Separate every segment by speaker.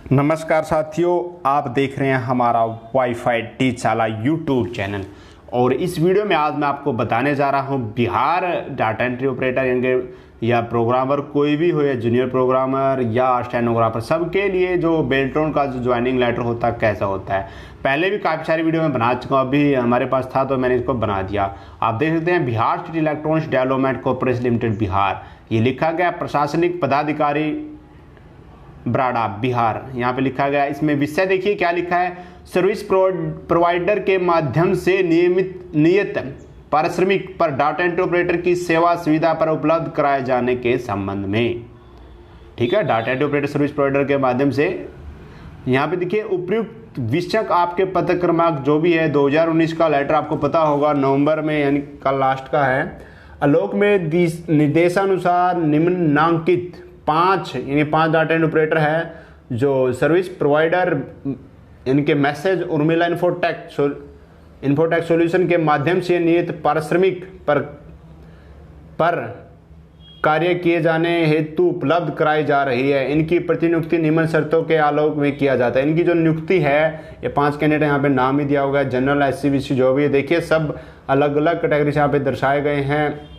Speaker 1: नमस्कार साथियों, आप देख रहे हैं हमारा वाईफाई टीचाला यूट्यूब चैनल। और इस वीडियो में आज मैं आपको बताने जा रहा हूं बिहार डाटा एंट्री ऑपरेटर यानी या प्रोग्रामर कोई भी हो, या जूनियर प्रोग्रामर या स्टेनोग्राफर, सबके लिए जो बेल्ट्रॉन का जो ज्वाइनिंग लेटर होता है कैसा होता है। पहले भी काफ़ी सारी वीडियो में बना चुका हूँ, अभी हमारे पास था तो मैंने इसको बना दिया। आप देख सकते हैं Bihar state electronics development corporation limited Bihar, ये लिखा गया प्रशासनिक पदाधिकारी ब्राडा बिहार, यहाँ पे लिखा गया। इसमें विषय देखिए क्या लिखा है, सर्विस प्रोवाइडर के माध्यम से नियत पारिश्रमिक पर डाटा एंट्री ऑपरेटर की सेवा सुविधा पर उपलब्ध कराए जाने के संबंध में। ठीक है, data entry operator service provider के माध्यम से। यहाँ पे देखिए उपयुक्त विषयक आपके पत्र क्रमांक जो भी है 2019 का लेटर आपको पता होगा, नवंबर में यानी कल लास्ट का है। आलोक में निर्देशानुसार निम्नांकित पांच डाटा एंट्री ऑपरेटर है जो सर्विस प्रोवाइडर इनके मैसेज उर्मिला इन्फोटेक सॉल्यूशन के माध्यम से नियत पारिश्रमिक पर कार्य किए जाने हेतु उपलब्ध कराई जा रही है। इनकी प्रतिनियुक्ति निम्न शर्तों के आलोक में किया जाता है। इनकी जो नियुक्ति है, ये 5 कैंडिडेट यहाँ पे नाम ही दिया होगा, जनरल, SC BC जो भी है, देखिए सब अलग अलग कैटेगरी से यहाँ पे दर्शाए गए हैं।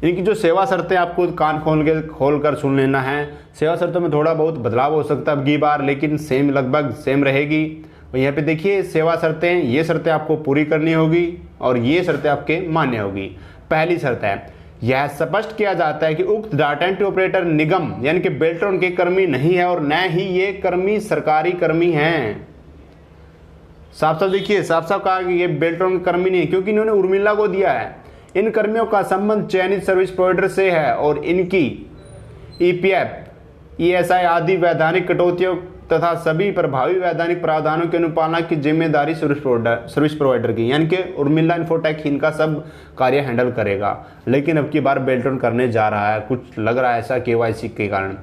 Speaker 1: इनकी जो सेवा शर्तें आपको कान खोल कर सुन लेना है। सेवा शर्तों में थोड़ा बहुत बदलाव हो सकता है अब की बार, लेकिन सेम लगभग सेम रहेगी। और यहाँ पे देखिए सेवा शर्तें, ये शर्तें आपको पूरी करनी होगी और ये शर्तें आपके मान्य होगी। पहली शर्त है, यह स्पष्ट किया जाता है कि उक्त डाटा एंट्री ऑपरेटर निगम यानी कि बेल्ट्रॉन के कर्मी नहीं है और न ही ये कर्मी सरकारी कर्मी हैं। साफ साफ देखिए, साफ साफ कहा कि ये बेल्ट्रॉन के कर्मी नहीं है, क्योंकि इन्होंने उर्मिला को दिया है। इन कर्मियों का संबंध चयनित सर्विस प्रोवाइडर से है और इनकी EPF, ESI आदि वैधानिक कटौतियों तथा सभी प्रभावी वैधानिक प्रावधानों की अनुपालना की जिम्मेदारी सर्विस प्रोवाइडर की, यानी कि उर्मिला इन्फोटेक इनका सब कार्य हैंडल करेगा। लेकिन अब की बार बेल्ट्रॉन करने जा रहा है, कुछ लग रहा है ऐसा KYC के कारण।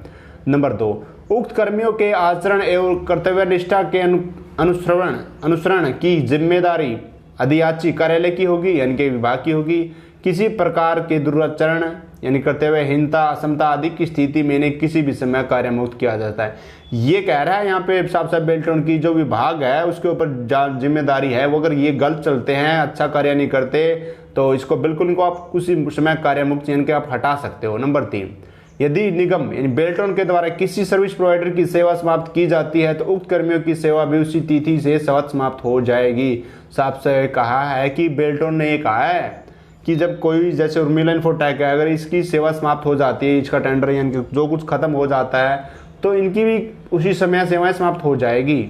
Speaker 1: नंबर 2, उक्त कर्मियों के आचरण एवं कर्तव्य निष्ठा के अनुसरण की जिम्मेदारी अधियाची कार्यालय की होगी, यानी कि विभाग की होगी। किसी प्रकार के दुराचरण यानी कर्तव्यहीनता, असमता आदि की स्थिति में इन्हें किसी भी समय कार्य मुक्त किया जाता है। ये कह रहा है यहाँ पे साफ साफ बेल्ट्रॉन की जो विभाग है उसके ऊपर जिम्मेदारी है, वो अगर ये गलत चलते हैं, अच्छा कार्य नहीं करते, तो इसको बिल्कुल इनको आप किसी समय कार्य मुक्त यानी कि आप हटा सकते हो। नंबर 3, यदि निगम यानी बेल्ट्रॉन के द्वारा किसी सर्विस प्रोवाइडर की सेवा समाप्त की जाती है तो उक्त कर्मियों की सेवा भी उसी तिथि से स्वतः समाप्त हो जाएगी। साफ से कहा है कि बेल्ट्रॉन ने ये कहा है कि जब कोई जैसे उर्मिला इन्फोटेक है, अगर इसकी सेवा समाप्त हो जाती है, इसका टेंडर यानी कि जो कुछ खत्म हो जाता है, तो इनकी भी उसी समय सेवाएं समाप्त हो जाएगी।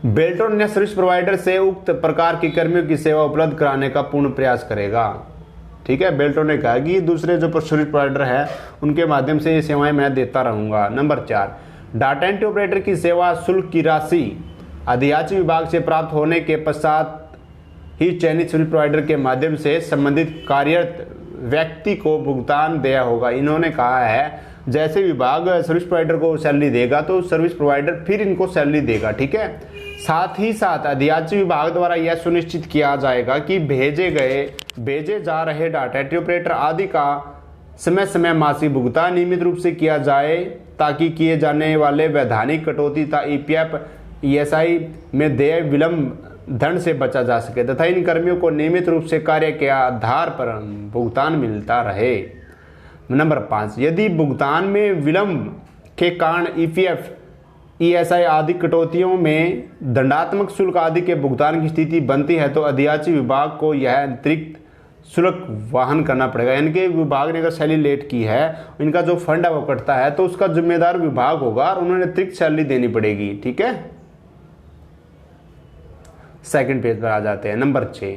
Speaker 1: बेल्ट्रॉन ने सर्विस प्रोवाइडर से उक्त प्रकार के कर्मियों की सेवा उपलब्ध कराने का पूर्ण प्रयास करेगा। ठीक है, बेल्ट्रॉन ने कहा कि दूसरे जो सर्विस प्रोवाइडर है उनके माध्यम से ये सेवाएं मैं देता रहूंगा। नंबर 4, डाटा एंट्री ऑपरेटर की सेवा शुल्क की राशि अधियाची विभाग से प्राप्त होने के पश्चात ही चयनित सर्विस प्रोवाइडर के माध्यम से संबंधित कार्यरत व्यक्ति को भुगतान दिया होगा। इन्होंने कहा है जैसे विभाग सर्विस प्रोवाइडर को सैलरी देगा तो सर्विस प्रोवाइडर फिर इनको सैलरी देगा। ठीक है, साथ ही साथ अधियाची विभाग द्वारा यह सुनिश्चित किया जाएगा कि भेजे जा रहे डाटा एंट्री ऑपरेटर आदि का समय समय मासिक भुगतान नियमित रूप से किया जाए, ताकि किए जाने वाले वैधानिक कटौती तथा EPF ESI में देय विलंब दंड से बचा जा सके तथा इन कर्मियों को नियमित रूप से कार्य के आधार पर भुगतान मिलता रहे। नंबर 5, यदि भुगतान में विलंब के कारण EPF ESI आदि कटौतियों में दंडात्मक शुल्क आदि के भुगतान की स्थिति बनती है तो अधियाची विभाग को यह अतिरिक्त शुल्क वहन करना पड़ेगा। यानी कि विभाग ने अगर सैलरी लेट की है, इनका जो फंड है वो कटता है, तो उसका जिम्मेदार विभाग होगा और उन्होंने अतिरिक्त सैलरी देनी पड़ेगी। ठीक है, सेकंड पेज पर आ जाते हैं। नंबर 6,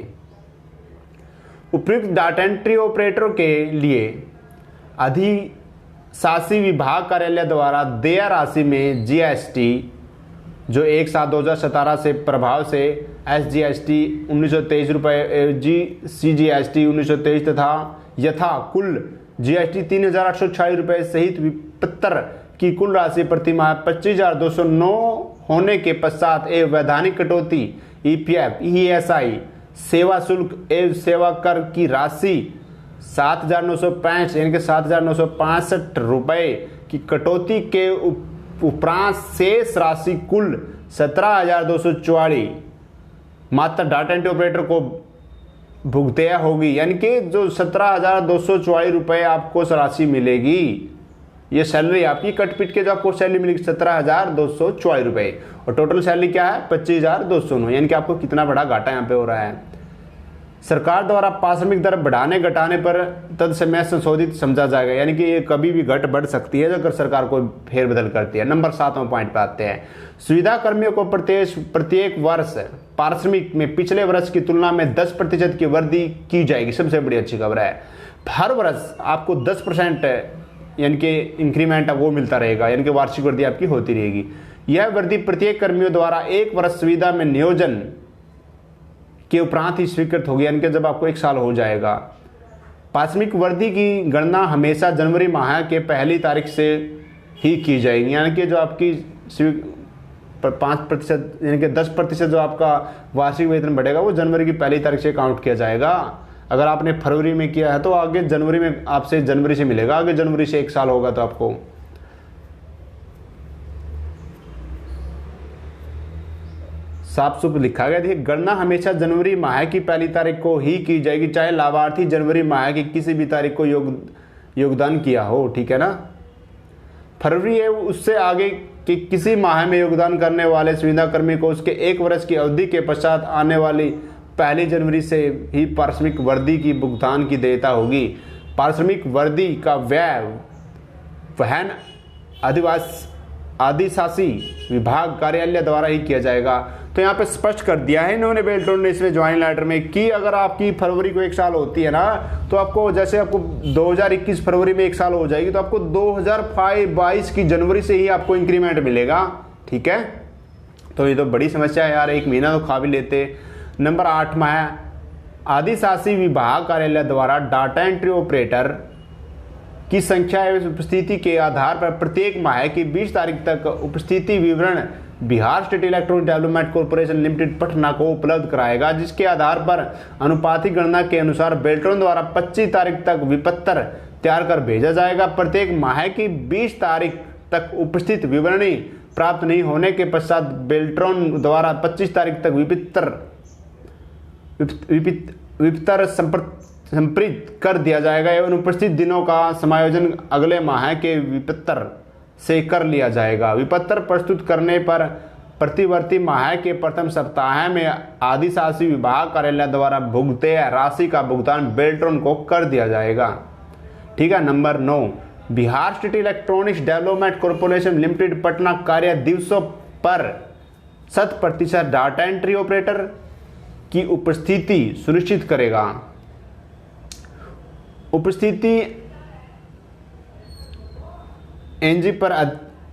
Speaker 1: उपयुक्त डाटा एंट्री ऑपरेटरों के लिए अधिशासी विभाग कार्यालय द्वारा देय राशि में GST जो 1/7/2017 से प्रभाव से SGST 1923 रुपये, CGST 1923 तथा यथा कुल GST 3,846 रुपये सहित विपत्र की कुल राशि प्रतिमाह 25,209 होने के पश्चात एवं वैधानिक कटौती EPF ESI सेवा शुल्क एवं सेवा कर की राशि 7,965 यानी कि 7,965 रुपये की कटौती के उपरांत शेष राशि कुल 17,244 मात्र डाटा एंट्री ऑपरेटर को भुगतान होगी। यानी कि जो 17,244 रुपये आपको राशि मिलेगी, ये सैलरी आपकी कट पीट के जो आपको सैलरी मिलेगी 17,244 रुपये, और टोटल सैलरी क्या है 25,209। यानी कि आपको कितना बड़ा घाटा यहाँ पे हो रहा है। सरकार द्वारा पारिश्रमिक दर बढ़ाने घटाने पर तत्समय संशोधित समझा जाएगा। यानी कि ये कभी भी घट बढ़ सकती है अगर सरकार को फेरबदल करती है। नंबर 7वां पॉइंट पे आते हैं। सुविधा कर्मियों को प्रत्येक वर्ष पारिश्रमिक में पिछले वर्ष की तुलना में 10% की वृद्धि की जाएगी। सबसे बड़ी अच्छी खबर है। हर वर्ष आपको 10% यानी कि इंक्रीमेंट वो मिलता रहेगा, यानी कि वार्षिक वृद्धि आपकी होती रहेगी। यह वृद्धि प्रत्येक कर्मियों द्वारा 1 वर्ष सुविधा में नियोजन के उपरांत ही स्वीकृत होगी, यानी कि जब आपको 1 साल हो जाएगा। पारिश्रमिक वृद्धि की गणना हमेशा जनवरी माह के पहली तारीख से ही की जाएगी। यानी कि जो आपकी 5% यानी कि 10% जो आपका वार्षिक वेतन बढ़ेगा वो जनवरी की पहली तारीख से काउंट किया जाएगा। अगर आपने फरवरी में किया है तो आगे जनवरी में आपसे जनवरी से मिलेगा, आगे जनवरी से 1 साल होगा तो आपको। साफ सुफ लिखा गया। देखिए, गणना हमेशा जनवरी माह की पहली तारीख को ही की जाएगी, चाहे लाभार्थी जनवरी माह की किसी भी तारीख को योगदान किया हो। ठीक है ना। फरवरी है उससे आगे कि किसी माह में योगदान करने वाले सुविधा कर्मी को उसके 1 वर्ष की अवधि के पश्चात आने वाली पहली जनवरी से ही पारिश्रमिक वृद्धि की भुगतान की देयता होगी। पारिश्रमिक वृद्धि का व्यय वहन अधिशासी विभाग कार्यालय द्वारा ही किया जाएगा। तो यहाँ पे स्पष्ट कर दिया है इन्होंने, बेल्ट्रोन ने इसमें ज्वाइन लेटर में, कि अगर आपकी फरवरी को 1 साल होती है ना, तो आपको जैसे आपको 2021 फरवरी में 1 साल हो जाएगी तो आपको 2022 की जनवरी से ही आपको इंक्रीमेंट मिलेगा। ठीक है। तो ये तो बड़ी समस्या है यार, 1 महीना तो खा भी लेते। नंबर 8 में है अधिशासी विभाग कार्यालय द्वारा डाटा एंट्री ऑपरेटर की संख्या एवं उपस्थिति के आधार पर प्रत्येक माह की 20 तारीख तक उपस्थिति विवरण Bihar state electronic development corporation limited Patna को उपलब्ध कराएगा, जिसके आधार पर अनुपातिक गणना के अनुसार बेल्ट्रॉन द्वारा 25 तारीख तक विपत्र तैयार कर भेजा जाएगा। प्रत्येक माह की 20 तारीख तक उपस्थित विवरणी प्राप्त नहीं होने के पश्चात बेल्ट्रॉन द्वारा 25 तारीख तक विपत्र संप्रेषित कर दिया जाएगा एवं उपस्थित दिनों का समायोजन अगले माह के विपत्र से कर लिया जाएगा। विपत्र प्रस्तुत करने पर प्रतिवर्ती माह के प्रथम सप्ताह में अधिशासी विभाग कार्यालय द्वारा भुगतान राशि का भुगतान बेल्ट्रॉन को कर दिया जाएगा। ठीक है। Number 9 Bihar state electronics development corporation limited Patna कार्य दिवसों पर 100% डाटा एंट्री ऑपरेटर की उपस्थिति सुनिश्चित करेगा। उपस्थिति एनजी पर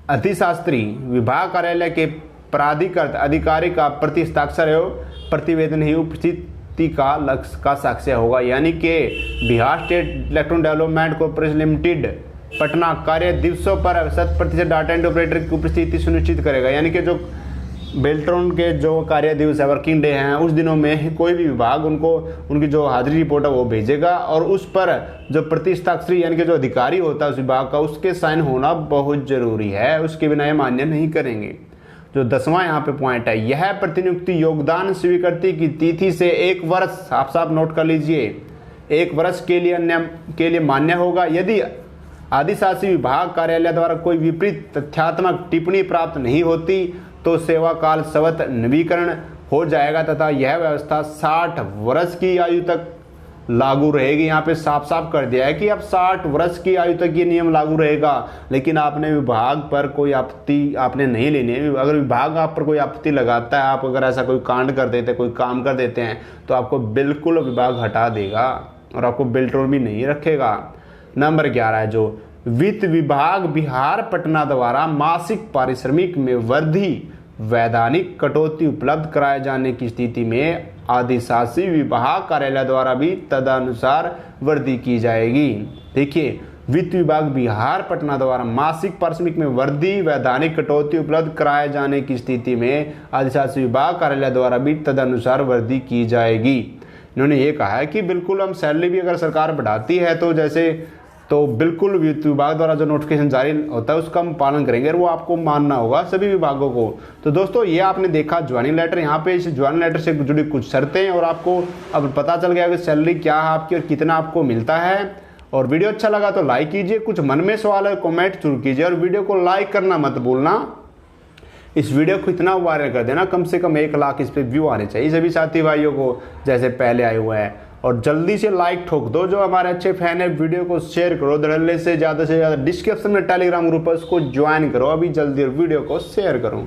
Speaker 1: अधिशास्त्री विभाग कार्यालय के प्राधिकृत अधिकारी का प्रति हस्ताक्षर एवं प्रतिवेदन ही उपस्थिति का साक्ष्य होगा। यानी कि Bihar state electronic development corporation limited Patna कार्य दिवसों पर 100% डाटा एंट्री ऑपरेटर की उपस्थिति सुनिश्चित करेगा। यानी कि जो बेल्ट्रॉन के जो कार्य दिवस है, वर्किंग डे हैं, उस दिनों में कोई भी विभाग उनको उनकी जो हाजिरी रिपोर्ट है वो भेजेगा, और उस पर जो प्रतिहस्ताक्षरी यानी कि जो अधिकारी होता है उस विभाग का, उसके साइन होना बहुत जरूरी है। उसके बिना ये मान्य नहीं करेंगे। जो 10वां यहाँ पे पॉइंट है, यह प्रतिनियुक्ति योगदान स्वीकृति की तिथि से 1 वर्ष, साफ नोट कर लीजिए, 1 वर्ष के लिए मान्य होगा। यदि अधिशासी विभाग कार्यालय द्वारा कोई विपरीत तथ्यात्मक टिप्पणी प्राप्त नहीं होती तो सेवा काल स्वत नवीकरण हो जाएगा तथा यह व्यवस्था 60 वर्ष की आयु तक लागू रहेगी। यहाँ पे साफ कर दिया है कि अब 60 वर्ष की आयु तक ये नियम लागू रहेगा। लेकिन आपने विभाग पर कोई आपत्ति आपने नहीं लेनी है। अगर विभाग आप पर कोई आपत्ति लगाता है, आप अगर ऐसा कोई कांड कर देते, कोई काम कर देते हैं, तो आपको बिल्कुल विभाग हटा देगा और आपको बेल्ट्रॉन भी नहीं रखेगा। नंबर 11 है जो वित्त विभाग बिहार पटना द्वारा मासिक पारिश्रमिक में वृद्धि वैधानिक कटौती उपलब्ध कराए जाने की स्थिति में अधिशासी विभाग कार्यालय द्वारा भी तदनुसार वृद्धि की जाएगी। देखिए, वित्त विभाग बिहार पटना द्वारा मासिक पारिश्रमिक में वृद्धि वैधानिक कटौती उपलब्ध कराए जाने की स्थिति में अधिशासी विभाग कार्यालय द्वारा भी तदनुसार वृद्धि की जाएगी। इन्होंने ये कहा है कि बिल्कुल हम सैलरी भी अगर सरकार बढ़ाती है तो तो बिल्कुल विभाग द्वारा जो नोटिफिकेशन जारी होता है उसका हम पालन करेंगे और वो आपको मानना होगा सभी विभागों को। तो दोस्तों ये आपने देखा ज्वाइनिंग लेटर, यहाँ पे इस ज्वाइनिंग लेटर से जुड़ी कुछ शर्तें, और आपको अब पता चल गया कि सैलरी क्या है आपकी और कितना आपको मिलता है। और वीडियो अच्छा लगा तो लाइक कीजिए, कुछ मन में सवाल है कमेंट जरूर कीजिए, और वीडियो को लाइक करना मत भूलना। इस वीडियो को इतना वायरल कर देना, कम से कम 1 लाख इस पर व्यू आने चाहिए सभी साथी भाइयों को जैसे पहले आए हुए हैं। और जल्दी से लाइक ठोक दो जो हमारे अच्छे फैन है, वीडियो को शेयर करो धड़ल्ले से ज़्यादा डिस्क्रिप्शन में टेलीग्राम ग्रुप है उसको ज्वाइन करो अभी जल्दी, और वीडियो को शेयर करो।